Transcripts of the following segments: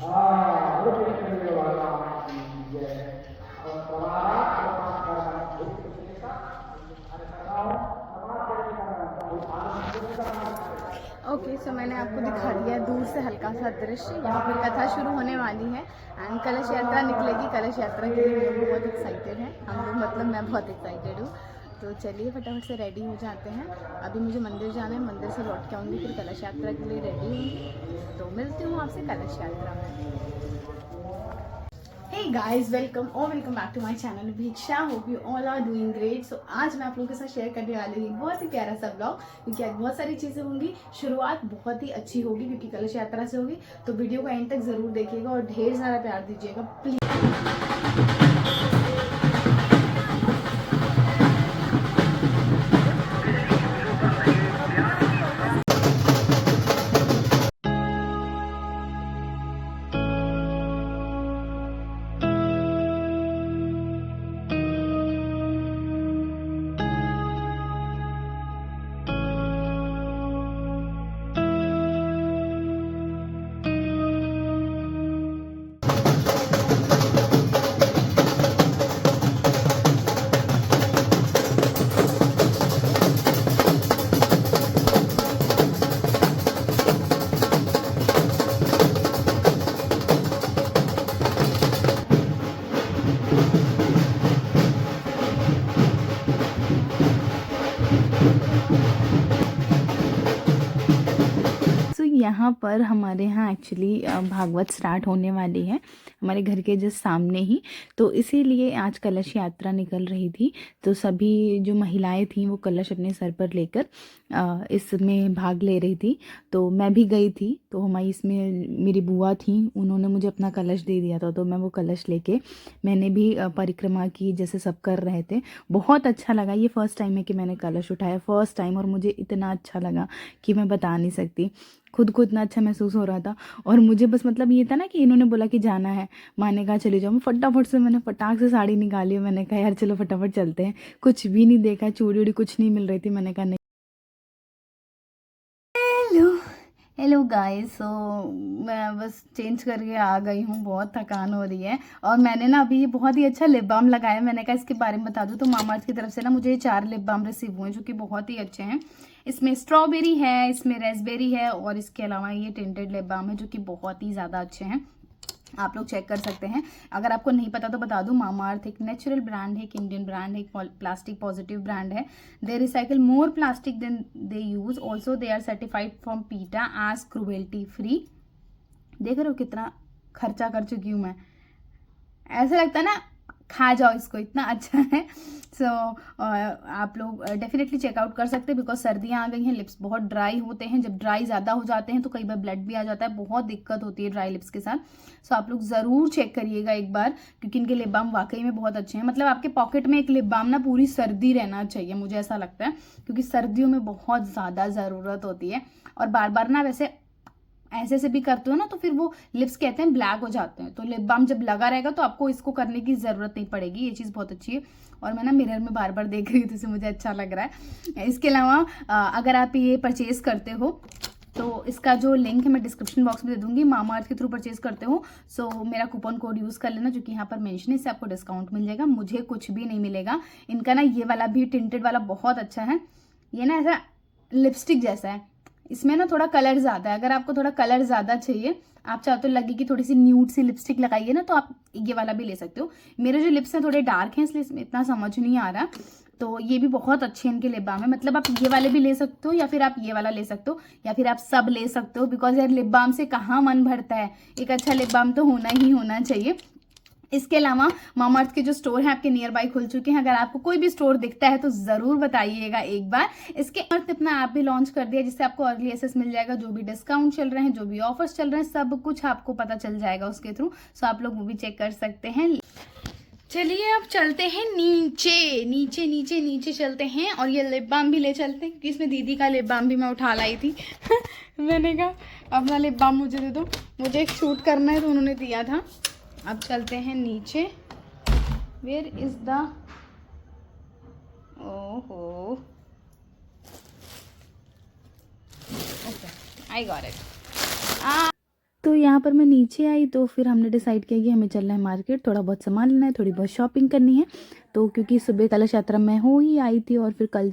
Okay so मैंने आपको दिखा दिया दूर से हल्का सा दृश्य। यहाँ पर कथा शुरू होने वाली है एंड कलश यात्रा निकलेगी। कलश यात्रा के लिए हम लोग बहुत एक्साइटेड हैं, हम लोग मतलब मैं बहुत एक्साइटेड हूँ। तो चलिए फटाफट से रेडी हो जाते हैं। अभी मुझे मंदिर जाना है, मंदिर से लौट के आऊँगी, फिर कलश यात्रा के लिए रेडी हूँ। तो मिलती हूँ आपसे कलश यात्रा में। Hey guys, welcome back to my channel भिक्षा। Hope you all are doing great. So आज मैं आप लोगों के साथ शेयर करने वाली हूँ बहुत ही प्यारा सा ब्लॉग, क्योंकि आज बहुत सारी चीज़ें होंगी। शुरुआत बहुत ही अच्छी होगी क्योंकि कलश यात्रा से होगी। तो वीडियो को एंड तक ज़रूर देखिएगा और ढेर सारा प्यार दीजिएगा प्लीज़। यहाँ पर हमारे यहाँ एक्चुअली भागवत स्टार्ट होने वाली है हमारे घर के जस्ट सामने ही। तो इसीलिए आज कलश यात्रा निकल रही थी। तो सभी जो महिलाएं थीं वो कलश अपने सर पर लेकर इसमें भाग ले रही थी। तो मैं भी गई थी। तो हमारी इसमें मेरी बुआ थी, उन्होंने मुझे अपना कलश दे दिया था। तो मैं वो कलश लेके मैंने भी परिक्रमा की जैसे सब कर रहे थे। बहुत अच्छा लगा। ये फर्स्ट टाइम है कि मैंने कलश उठाया, फर्स्ट टाइम, और मुझे इतना अच्छा लगा कि मैं बता नहीं सकती। खुद को इतना अच्छा महसूस हो रहा था। और मुझे बस मतलब ये था ना कि इन्होंने बोला कि जाना है, माँ ने कहा चले जाओ। मैं फटाफट से मैंने फटाक से साड़ी निकाली, मैंने कहा यार चलो फटाफट चलते हैं। कुछ भी नहीं देखा, चूड़ी उड़ी कुछ नहीं मिल रही थी। मैंने कहा नहीं। हेलो गाइस, सो मैं बस चेंज करके आ गई हूँ, बहुत थकान हो रही है। और मैंने ना अभी बहुत ही अच्छा लिप बाम लगाया। मैंने कहा इसके बारे में बता दूँ। तो मामाअर्थ की तरफ से ना मुझे 4 लिप बाम रिसीव हुए जो कि बहुत ही अच्छे हैं। इसमें स्ट्रॉबेरी है, इसमें रेसबेरी है, और इसके अलावा ये टिंटेड लिप बाम है जो कि बहुत ही ज़्यादा अच्छे हैं। आप लोग चेक कर सकते हैं। अगर आपको नहीं पता तो बता दूं, मामाअर्थ एक नेचुरल ब्रांड है, एक इंडियन ब्रांड है, एक प्लास्टिक पॉजिटिव ब्रांड है। They recycle more plastic than they use. Also they are certified from PETA as cruelty free. देख रहे हो कितना खर्चा कर चुकी हूँ मैं। ऐसा लगता है ना खा जाओ इसको, इतना अच्छा है। सो आप लोग डेफिनेटली चेकआउट कर सकते हैं, बिकॉज सर्दियाँ आ गई हैं, लिप्स बहुत ड्राई होते हैं। जब ड्राई ज़्यादा हो जाते हैं तो कई बार ब्लड भी आ जाता है, बहुत दिक्कत होती है ड्राई लिप्स के साथ। सो आप लोग ज़रूर चेक करिएगा एक बार, क्योंकि इनके लिप बाम वाकई में बहुत अच्छे हैं। मतलब आपके पॉकेट में एक लिप बाम ना पूरी सर्दी रहना चाहिए, मुझे ऐसा लगता है, क्योंकि सर्दियों में बहुत ज़्यादा ज़रूरत होती है। और बार बार ना वैसे ऐसे से भी करते हो ना तो फिर वो लिप्स कहते हैं ब्लैक हो जाते हैं। तो लिप बाम जब लगा रहेगा तो आपको इसको करने की ज़रूरत नहीं पड़ेगी। ये चीज़ बहुत अच्छी है। और मैं ना मिरर में बार बार देख रही हूँ तो इससे मुझे अच्छा लग रहा है। इसके अलावा अगर आप ये परचेज करते हो तो इसका जो लिंक है मैं डिस्क्रिप्शन बॉक्स में दे दूंगी। मामाअर्थ के थ्रू परचेज करते हो सो मेरा कूपन कोड यूज़ कर लेना, जो कि यहाँ पर मेंशन है। इससे आपको डिस्काउंट मिल जाएगा, मुझे कुछ भी नहीं मिलेगा। इनका ना ये वाला भी टिंटेड वाला बहुत अच्छा है। ये ना ऐसा लिपस्टिक जैसा है, इसमें ना थोड़ा कलर ज़्यादा है। अगर आपको थोड़ा कलर ज़्यादा चाहिए, आप चाहो तो लगे कि थोड़ी सी न्यूड सी लिपस्टिक लगाइए ना, तो आप ये वाला भी ले सकते हो। मेरे जो लिप्स हैं थोड़े डार्क हैं, इसलिए इसमें इतना समझ नहीं आ रहा। तो ये भी बहुत अच्छे इनके लिप बाम है। मतलब आप ये वाले भी ले सकते हो या फिर आप ये वाला ले सकते हो या फिर आप सब ले सकते हो। बिकॉज यार लिप बाम से कहाँ मन भरता है, एक अच्छा लिप बाम तो होना ही होना चाहिए। इसके अलावा मामाअर्थ के जो स्टोर हैं आपके नियर बाई खुल चुके हैं। अगर आपको कोई भी स्टोर दिखता है तो ज़रूर बताइएगा एक बार। इसके अर्थ अपना ऐप भी लॉन्च कर दिया, जिससे आपको अर्ली एक्सेस मिल जाएगा। जो भी डिस्काउंट चल रहे हैं, जो भी ऑफर्स चल रहे हैं, सब कुछ आपको पता चल जाएगा उसके थ्रू। सो आप लोग वो भी चेक कर सकते हैं। चलिए अब चलते हैं नीचे नीचे नीचे नीचे चलते हैं, और ये लिप बाम भी ले चलते हैं, क्योंकि इसमें दीदी का लिप बाम भी मैं उठा लाई थी। मैंने कहा अपना लिप बाम मुझे दे दो, मुझे एक शूट करना है तो उन्होंने दिया था। अब चलते हैं नीचे। वेयर इज द, ओहो, ओके आई गॉट इट। तो यहाँ पर मैं नीचे आई तो फिर हमने डिसाइड किया कि हमें चलना है मार्केट, थोड़ा बहुत सामान लेना है, थोड़ी बहुत शॉपिंग करनी है। तो क्योंकि सुबह कलश यात्रा में हो ही आई थी और फिर कल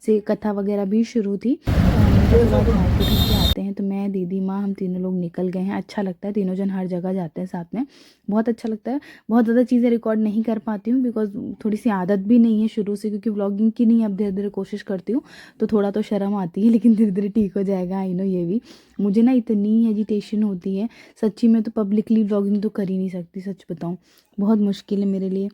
से कथा वगैरह भी शुरू थी, तो हमने कहा चलो आज मार्केट होके आते हैं। तो मैं, दीदी, माँ, हम तीनों लोग निकल गए हैं। अच्छा लगता है, तीनों जन हर जगह जाते हैं साथ में, बहुत अच्छा लगता है। बहुत ज़्यादा चीज़ें रिकॉर्ड नहीं कर पाती हूँ बिकॉज थोड़ी सी आदत भी नहीं है शुरू से, क्योंकि व्लॉगिंग की नहीं, अब धीरे धीरे कोशिश करती हूँ तो थोड़ा तो शर्म आती है, लेकिन धीरे धीरे ठीक हो जाएगा। आई नो ये भी, मुझे ना इतनी हेजिटेशन होती है सच्ची में, तो पब्लिकली व्लॉगिंग तो कर ही नहीं सकती, सच बताऊँ बहुत मुश्किल है मेरे लिए।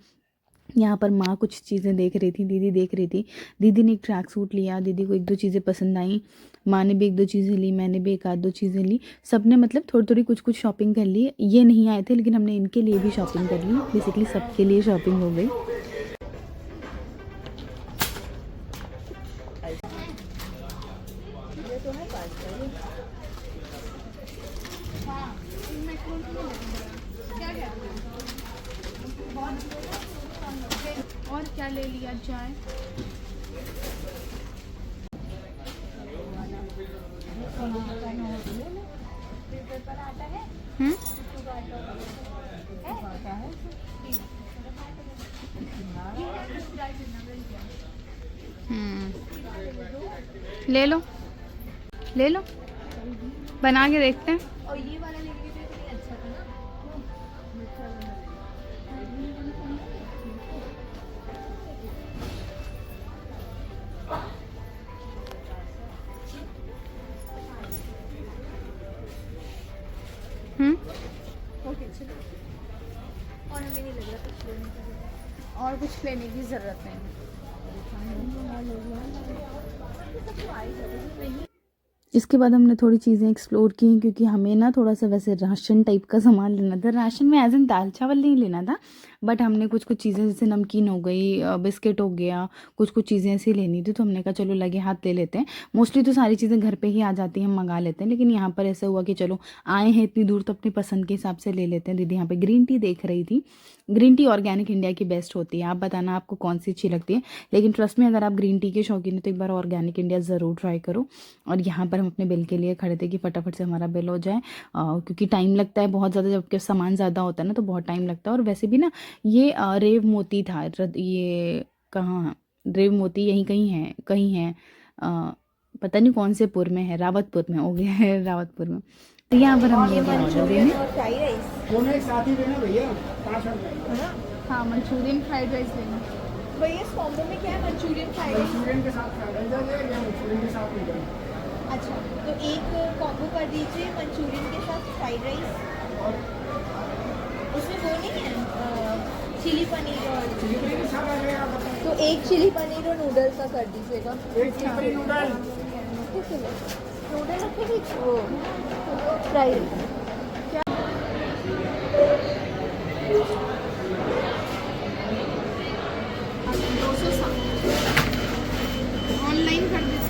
यहाँ पर माँ कुछ चीज़ें देख रही थी, दीदी देख रही थी। दीदी ने एक ट्रैक सूट लिया, दीदी को एक दो चीज़ें पसंद आई, माँ ने भी एक दो चीज़ें ली, मैंने भी एक आध दो चीज़ें ली। सब ने मतलब थोड़ी थोड़ी कुछ कुछ शॉपिंग कर ली। ये नहीं आए थे लेकिन हमने इनके लिए भी शॉपिंग कर ली, बेसिकली सबके लिए शॉपिंग हो गई। और क्या ले लिया जाए? ले लो, ले लो, बना के देखते हैं। और ये वाला लेंगे तो ये अच्छा था ना। ओके चलो, और हमें नहीं लग रहा कुछ लेने की, और कुछ लेने की ज़रूरत नहीं। इसके बाद हमने थोड़ी चीज़ें एक्सप्लोर की, क्योंकि हमें ना थोड़ा सा वैसे राशन टाइप का सामान लेना था। राशन में एज इन दाल चावल नहीं लेना था, बट हमने कुछ कुछ चीज़ें जैसे नमकीन हो गई, बिस्किट हो गया, कुछ कुछ चीज़ें ऐसी लेनी थी। तो हमने कहा चलो लगे हाथ ले लेते हैं। मोस्टली तो सारी चीज़ें घर पे ही आ जाती हैं, हम मंगा लेते हैं, लेकिन यहाँ पर ऐसा हुआ कि चलो आए हैं इतनी दूर तो अपनी पसंद के हिसाब से ले लेते हैं। दीदी यहाँ पे ग्रीन टी देख रही थी। ग्रीन टी ऑर्गेनिक इंडिया की बेस्ट होती है, आप बताना आपको कौन सी अच्छी लगती है। लेकिन ट्रस्ट में अगर आप ग्रीन टी के शौकीन हो तो एक बार ऑर्गेनिक इंडिया ज़रूर ट्राई करो। और यहाँ पर हम अपने बिल के लिए खड़े थे कि फटाफट से हमारा बिल हो जाए, क्योंकि टाइम लगता है बहुत ज़्यादा, जबकि सामान ज़्यादा होता है ना तो बहुत टाइम लगता है। और वैसे भी ना ये रेव मोती था, ये कहाँ, रेव मोती यहीं कहीं है, कहीं है, पता नहीं कौन से पुर में है, रावतपुर में हो गया है, रावतपुर में। तो यहाँ पर हम ऑर्डर देने, हाँ मंचूरियन फ्राइड राइस लेना। भैया इस कॉम्बो में क्या है? मंचूरियन फ्राइड राइस, मंचूरियन के साथ फ्राइड राइस या मंचूरियन के साथ नहीं करना। अच्छा तो एक कॉम्बो कर दीजिए मंचूरियन के साथ फ्राइड राइस, उसमें वो नहीं है चिली पनीर, और चिली पनीर के साथ आ जाएगा तो एक चिली पनीर और नूडल्स का कर दीजिएगा। एक चिली पनीर नूडल, नूडल रखेगी वो फ्राइड क्या? ऑनलाइन कर दीजिए।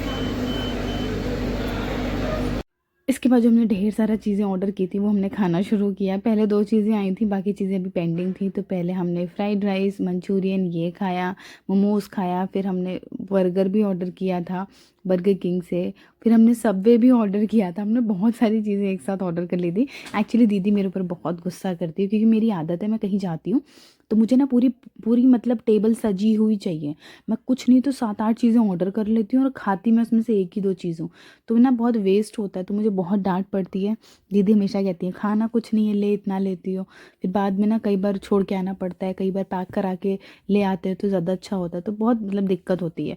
इसके बाद जो हमने ढेर सारा चीज़ें ऑर्डर की थी वो हमने खाना शुरू किया। पहले दो चीज़ें आई थी, बाकी चीज़ें अभी पेंडिंग थी। तो पहले हमने फ्राइड राइस, मंचूरियन ये खाया, मोमोज़ खाया, फिर हमने बर्गर भी ऑर्डर किया था बर्गर किंग से, फिर हमने सबवे भी ऑर्डर किया था। हमने बहुत सारी चीज़ें एक साथ ऑर्डर कर ली थी। एक्चुअली दीदी मेरे ऊपर बहुत गुस्सा करती है, क्योंकि मेरी आदत है, मैं कहीं जाती हूँ तो मुझे ना पूरी पूरी मतलब टेबल सजी हुई चाहिए। मैं कुछ नहीं तो 7-8 चीज़ें ऑर्डर कर लेती हूँ और खाती मैं उसमें से एक ही 2 चीज़ हूँ, तो ना बहुत वेस्ट होता है, तो मुझे बहुत डांट पड़ती है। दीदी हमेशा कहती है खाना कुछ नहीं है, ले इतना लेती हो। फिर बाद में ना कई बार छोड़ के आना पड़ता है, कई बार पैक करा के ले आते हैं तो ज़्यादा अच्छा होता है, तो बहुत मतलब दिक्कत होती है।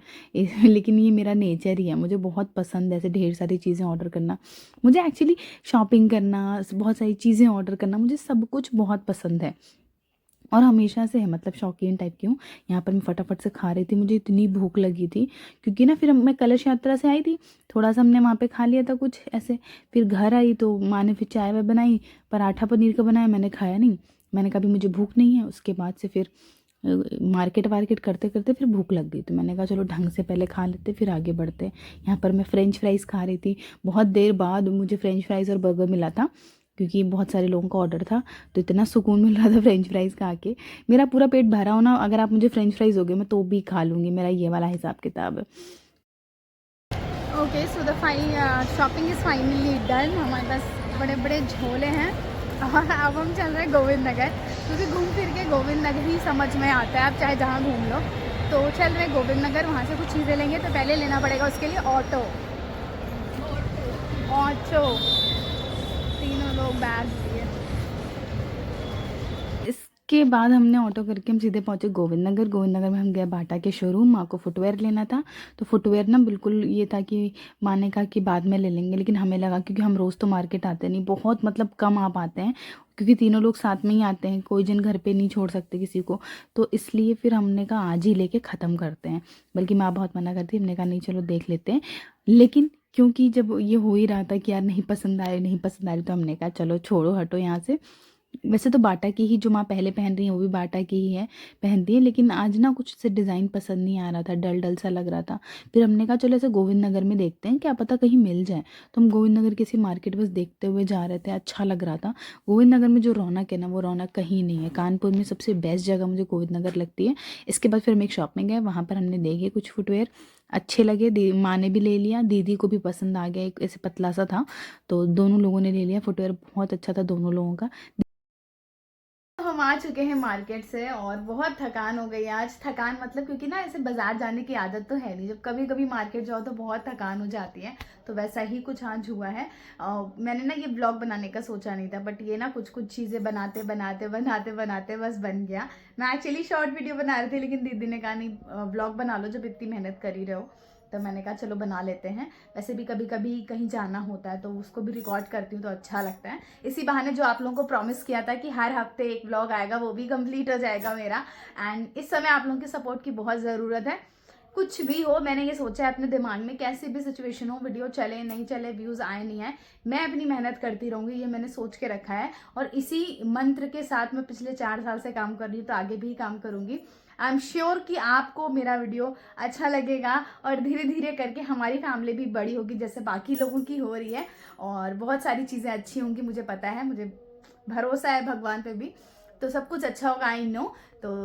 लेकिन ये मेरा नेचर ही है, मुझे बहुत पसंद है ऐसे ढेर सारी चीज़ें ऑर्डर करना। मुझे एक्चुअली शॉपिंग करना, बहुत सारी चीज़ें ऑर्डर करना, मुझे सब कुछ बहुत पसंद है और हमेशा से है, मतलब शौकीन टाइप की हूँ। यहाँ पर मैं फटाफट से खा रही थी, मुझे इतनी भूख लगी थी, क्योंकि ना फिर मैं कलश यात्रा से आई थी, थोड़ा सा हमने वहाँ पे खा लिया था कुछ ऐसे। फिर घर आई तो माँ ने फिर चाय वाय बनाई, पराठा पनीर का बनाया, मैंने खाया नहीं। मैंने कहा भी मुझे भूख नहीं है। उसके बाद से फिर मार्केट वार्केट करते करते फिर भूख लग गई, तो मैंने कहा चलो ढंग से पहले खा लेते फिर आगे बढ़ते। यहाँ पर मैं फ्रेंच फ्राइज़ खा रही थी, बहुत देर बाद मुझे फ्रेंच फ्राइज़ और बर्गर मिला था, क्योंकि बहुत सारे लोगों का ऑर्डर था, तो इतना सुकून मिल रहा था फ्रेंच फ्राइज़ खा के। मेरा पूरा पेट भरा हो ना, अगर आप मुझे फ्रेंच फ्राइज़ दोगे मैं तो भी खा लूँगी, मेरा ये वाला हिसाब किताब है। Okay so the shopping is finally done. हमारे पास बड़े बड़े झोले हैं और अब हम चल रहे हैं गोविंद नगर, क्योंकि घूम फिर के गोविंद नगर ही समझ में आता है, आप चाहे जहाँ घूम लो। तो चल रहे हैं गोविंद नगर, वहाँ से कुछ चीज़ें लेंगे तो पहले लेना पड़ेगा उसके लिए ऑटो। तीनों लोग बैग लिए। इसके बाद हमने ऑटो करके हम सीधे पहुंचे गोविंद नगर। गोविंद नगर में हम गए बाटा के शोरूम, माँ को फुटवेयर लेना था। तो फुटवेयर ना बिल्कुल ये था कि माँ ने कहा कि बाद में ले लेंगे, लेकिन हमें लगा क्योंकि हम रोज़ तो मार्केट आते नहीं, बहुत मतलब कम आ पाते हैं, क्योंकि तीनों लोग साथ में ही आते हैं, कोई जन घर पे नहीं छोड़ सकते किसी को। तो इसलिए फिर हमने कहा आज ही लेके ख़त्म करते हैं। बल्कि माँ बहुत मना करती, हमने कहा नहीं चलो देख लेते हैं। लेकिन क्योंकि जब ये हो ही रहा था कि यार नहीं पसंद आ रही, तो हमने कहा चलो छोड़ो हटो यहाँ से। वैसे तो बाटा की ही जो माँ पहले पहन रही है वो भी बाटा की ही है, पहनती है, लेकिन आज ना कुछ से डिज़ाइन पसंद नहीं आ रहा था, डल डल सा लग रहा था। फिर हमने कहा चलो ऐसे गोविंद नगर में देखते हैं, क्या पता कहीं मिल जाए। तो हम गोविंद नगर किसी मार्केट बस देखते हुए जा रहे थे, अच्छा लग रहा था। गोविंद नगर में जो रौनक है ना वो रौनक कहीं नहीं है। कानपुर में सबसे बेस्ट जगह मुझे गोविंद नगर लगती है। इसके बाद फिर हम एक शॉप में गए, वहाँ पर हमने देखे कुछ फुटवेयर अच्छे लगे, माँ ने भी ले लिया, दीदी को भी पसंद आ गया, एक ऐसे पतला सा था, तो दोनों लोगों ने ले लिया। फुटवेयर बहुत अच्छा था दोनों लोगों का। हम आ चुके हैं मार्केट से और बहुत थकान हो गई आज। थकान मतलब क्योंकि ना ऐसे बाजार जाने की आदत तो है नहीं, जब कभी कभी मार्केट जाओ तो बहुत थकान हो जाती है। तो वैसा ही कुछ आज हुआ है। मैंने ना ये ब्लॉग बनाने का सोचा नहीं था, बट ये ना कुछ कुछ चीज़ें बनाते बनाते बनाते बनाते बस बन गया। मैं एक्चुअली शॉर्ट वीडियो बना रही थी, लेकिन दीदी ने कहा नहीं ब्लॉग बना लो जब इतनी मेहनत कर ही रहे हो। तो मैंने कहा चलो बना लेते हैं। वैसे भी कभी कभी कहीं जाना होता है तो उसको भी रिकॉर्ड करती हूँ तो अच्छा लगता है। इसी बहाने जो आप लोगों को प्रॉमिस किया था कि हर हफ्ते एक व्लॉग आएगा वो भी कंप्लीट हो जाएगा मेरा। एंड इस समय आप लोगों की सपोर्ट की बहुत ज़रूरत है। कुछ भी हो, मैंने ये सोचा है अपने दिमाग में, कैसी भी सिचुएशन हो, वीडियो चले नहीं चले, व्यूज़ आए नहीं आए, मैं अपनी मेहनत करती रहूँगी, ये मैंने सोच के रखा है। और इसी मंत्र के साथ मैं पिछले 4 साल से काम कर रही हूँ, तो आगे भी काम करूँगी। आई एम श्योर कि आपको मेरा वीडियो अच्छा लगेगा और धीरे धीरे करके हमारी फैमिली भी बड़ी होगी जैसे बाकी लोगों की हो रही है, और बहुत सारी चीज़ें अच्छी होंगी, मुझे पता है, मुझे भरोसा है भगवान पे भी, तो सब कुछ अच्छा होगा, आई नो। तो